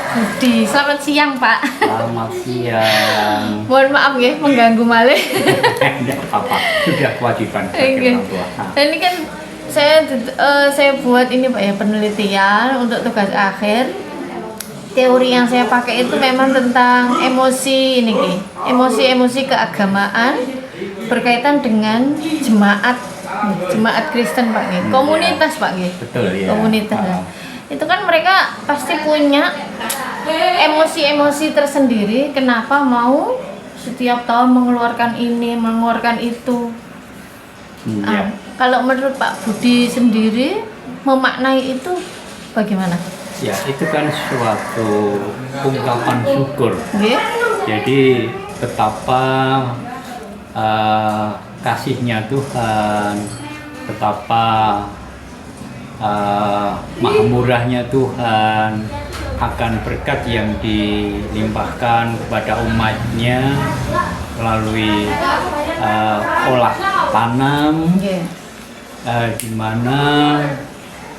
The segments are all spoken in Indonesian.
Budi. Selamat siang, Pak. Selamat siang. Mohon maaf ya, mengganggu malih. Tidak apa-apa, sudah kewajiban sebagai orang tua. Dan ini kan saya buat ini Pak ya, penelitian untuk tugas akhir. Teori yang saya pakai itu memang tentang emosi ini Ki. Emosi-emosi keagamaan berkaitan dengan jemaat Kristen Pak Ki. Komunitas Pak Ki. Betul ya. Komunitas. Itu kan mereka pasti punya emosi-emosi tersendiri kenapa mau setiap tahun mengeluarkan ini, mengeluarkan itu. Ya. Kalau menurut Pak Budi sendiri memaknai itu bagaimana? Ya, itu kan suatu ungkapan syukur. Yeah. Jadi betapa kasihnya Tuhan, betapa maha murahnya Tuhan akan berkat yang dilimpahkan kepada umatnya melalui olah tanam, di mana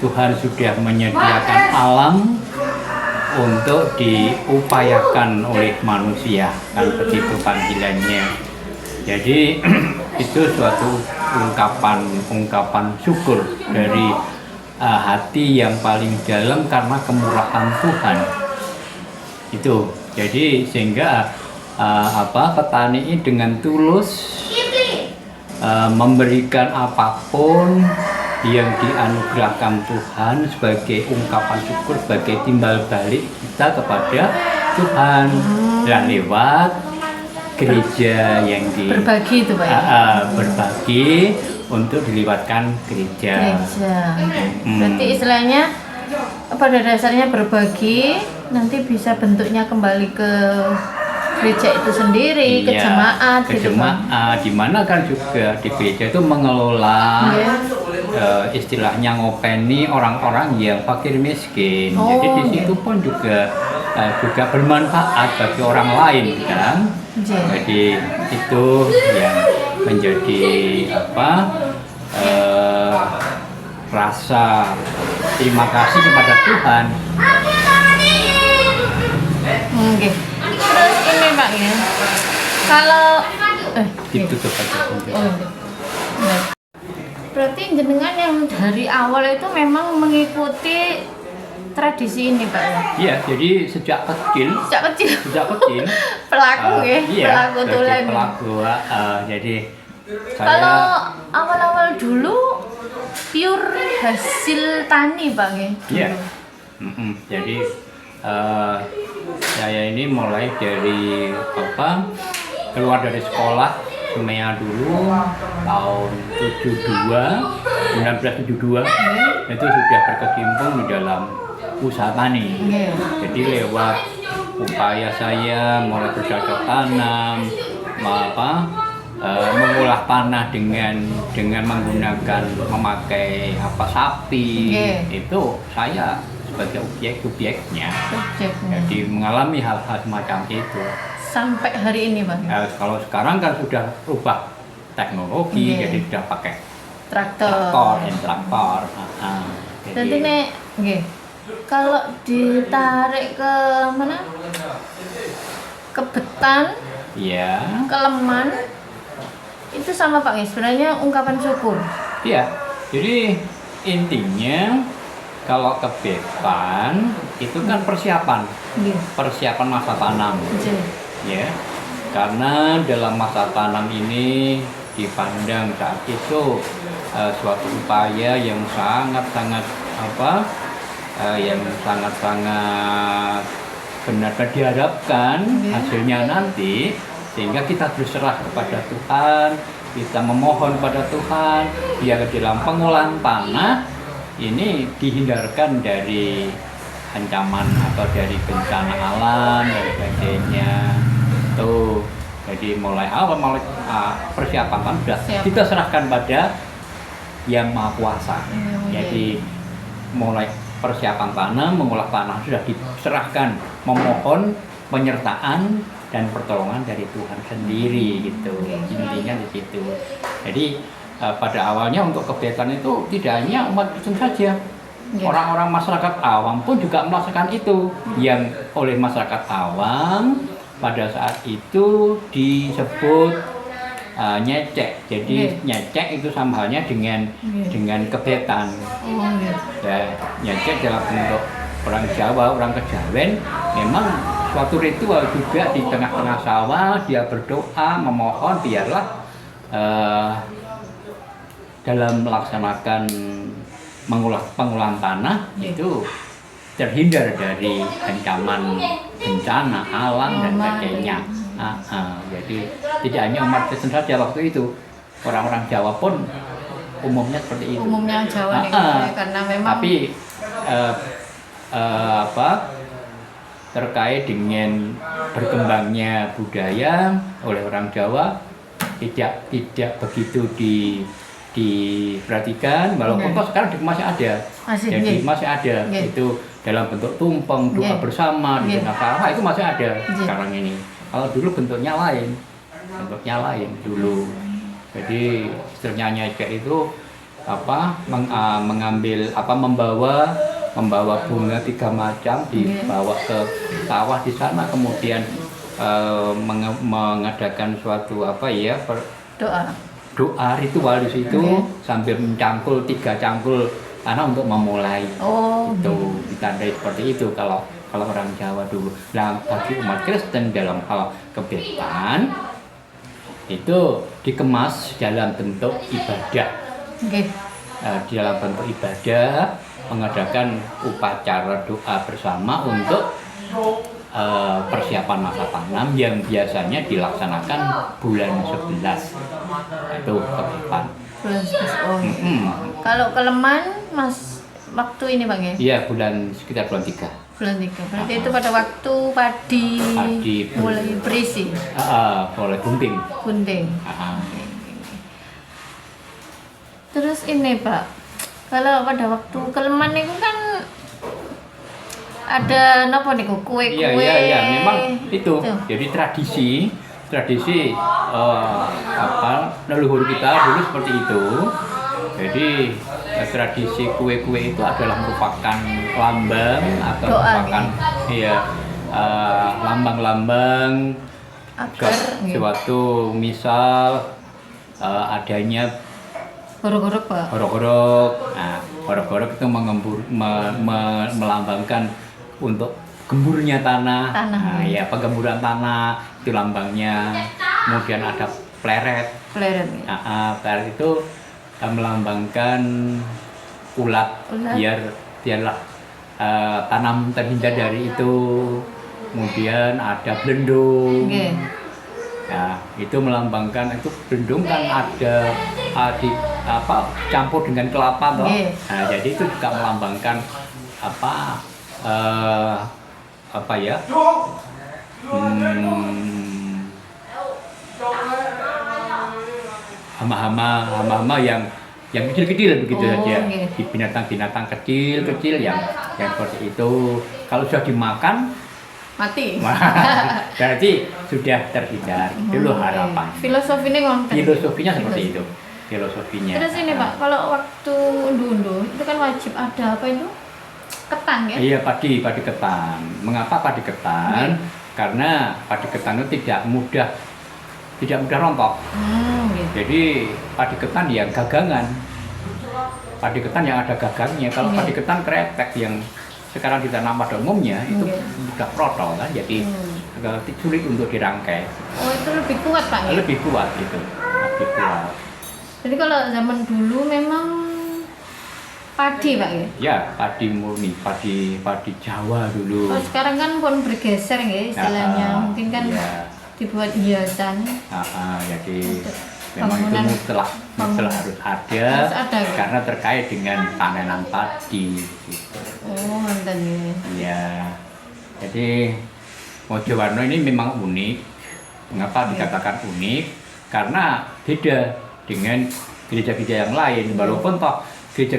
Tuhan sudah menyediakan alam untuk diupayakan oleh manusia, kan begitu panggilannya. Jadi itu suatu ungkapan syukur dari hati yang paling dalam karena kemurahan Tuhan itu. Jadi sehingga petani ini dengan tulus memberikan apapun yang dianugerahkan Tuhan sebagai ungkapan syukur, sebagai timbal balik kita kepada Tuhan dan lewat gereja yang berbagi itu Pak ya? Berbagi untuk dilibatkan gereja. Berarti istilahnya pada dasarnya berbagi nanti bisa bentuknya kembali ke gereja itu sendiri, ke jemaat. Ke jemaat, di mana kan juga di gereja itu mengelola istilahnya ngopeni orang-orang yang fakir miskin. Jadi di situ pun juga bermanfaat bagi orang lain kan. Jadi itu yang menjadi rasa terima kasih kepada Tuhan. Terus ini Pak ya, kalau ditutup aja. Berarti jenengan yang dari awal itu memang mengikuti tradisi ini Pak ya? Iya, jadi sejak kecil pelaku pelaku tulen. Jadi kalau awal-awal dulu pure hasil tani Pak ya? Iya. Jadi saya ini mulai dari keluar dari sekolah Sumea dulu tahun 1972 itu sudah berkecimpung di dalam usaha tani. Jadi lewat upaya saya mulai bercocok tanam, mengolah tanah dengan memakai sapi, itu saya sebagai subjeknya. Jadi mengalami hal-hal semacam itu. Sampai hari ini Bang? Kalau sekarang kan sudah rubah teknologi, jadi sudah pakai traktor. Jadi kalau ditarik ke mana? Ke Betan, ke Leman, itu sama Pak ya, sebenarnya ungkapan syukur. Iya, jadi intinya kalau ke Betan itu kan persiapan masa tanam. Ya, karena dalam masa tanam ini dipandang saat itu suatu upaya yang sangat-sangat benar-benar diharapkan hasilnya nanti, sehingga kita berserah kepada Tuhan, kita memohon pada Tuhan biar dalam pengolahan tanah ini dihindarkan dari ancaman atau dari bencana alam dan sebagainya. Tuh, jadi mulai persiapan kan sudah kita serahkan pada Yang Maha Kuasa. Jadi mulai persiapan tanah, mengolah tanah sudah diserahkan, memohon penyertaan dan pertolongan dari Tuhan sendiri gitu. Intinya di situ. Jadi pada awalnya untuk ke Betan itu tidak hanya umat Kristen saja, Nggih. Orang-orang masyarakat awam pun juga melaksanakan itu. Yang oleh masyarakat awam pada saat itu disebut nyecek. Jadi Nggih. nyecek itu sama halnya dengan Nggih. kebetan. Oh, nggih. Ya, nyecek dalam bentuk orang Jawa, orang Kejawen memang suatu ritual juga di tengah-tengah sawah dia berdoa memohon biarlah dalam melaksanakan pengolahan tanah itu terhindar dari ancaman bencana alam dan sebagainya. Jadi tidak hanya umat Kristen saja waktu itu, orang-orang Jawa pun umumnya seperti itu. Umumnya Jawa nih, karena memang Tapi terkait dengan berkembangnya budaya oleh orang Jawa tidak begitu diperhatikan, walaupun toh sekarang masih ada. Jadi masih ada itu dalam bentuk tumpeng, doa bersama di tengah sawah itu masih ada sekarang ini. Kalau dulu bentuknya lain dulu. Jadi istilahnya nyecek itu membawa bunga 3 macam dibawa ke sawah di sana, kemudian mengadakan suatu doa ritual di situ sambil mencangkul 3 cangkul tanah untuk memulai. Itu ditandai seperti itu kalau orang Jawa dulu. Nah, bagi umat Kristen dalam hal kebetan itu dikemas dalam bentuk ibadah. Di dalam bentuk ibadah mengadakan upacara doa bersama untuk persiapan masa tanam yang biasanya dilaksanakan bulan 11. Itu kebetan. Bulan 11. Kalau Keleman Mas waktu ini Bang ya? Iya, sekitar bulan 3. Bulan 3. Berarti itu pada waktu padi mulai berisi. Mulai bunting. Terus ini Pak, kalau pada waktu Keleman itu kan ada napa niku kue-kue. Iya, memang itu. Jadi tradisi leluhur kita dulu seperti itu. Jadi tradisi kue-kue itu adalah merupakan lambang atau merupakan lambang-lambang suatu misal adanya horok-horok Pak. Horok-horok. Nah, horok-horok itu melambangkan untuk gemburnya tanah. Nah, ya penggemburan tanah itu lambangnya. Kemudian ada pleret. Pleret itu melambangkan ulat. Biarlah tanam terhindar dari itu. Kemudian ada belendung. Nah, itu melambangkan itu belendung kan ada campur dengan kelapa toh. Nah, jadi itu juga melambangkan hama-hama yang kecil-kecil begitu saja. Di binatang-binatang kecil yang seperti itu. Kalau sudah dimakan mati. Berarti sudah terhindar. Dulu harapan. Filosofinya seperti itu. Terus ini Pak, kalau waktu undu-undu itu kan wajib ada apa itu? Ketan ya? Iya, padi ketan. Mengapa padi ketan? Karena padi ketan itu tidak mudah rontok. Jadi padi ketan yang gagangan. Padi ketan yang ada gagangnya. Kalau padi ketan kretek yang sekarang ditanam pada umumnya itu mudah protol kan, jadi sulit untuk dirangkai. Oh, itu lebih kuat Pak ya? Lebih kuat itu. Jadi kalau zaman dulu memang padi Pak ya? Ya, padi murni, padi Jawa dulu. Oh, sekarang kan pun bergeser ya istilahnya, mungkin kan dibuat hiasan. Jadi memang itu mutlak harus ada karena terkait dengan panenan padi. Gitu. Oh, mantan ya. Ya, jadi Mojowarno ini memang unik. Mengapa dikatakan unik? Karena beda dengan gereja-gereja yang lain. Walaupun toh gereja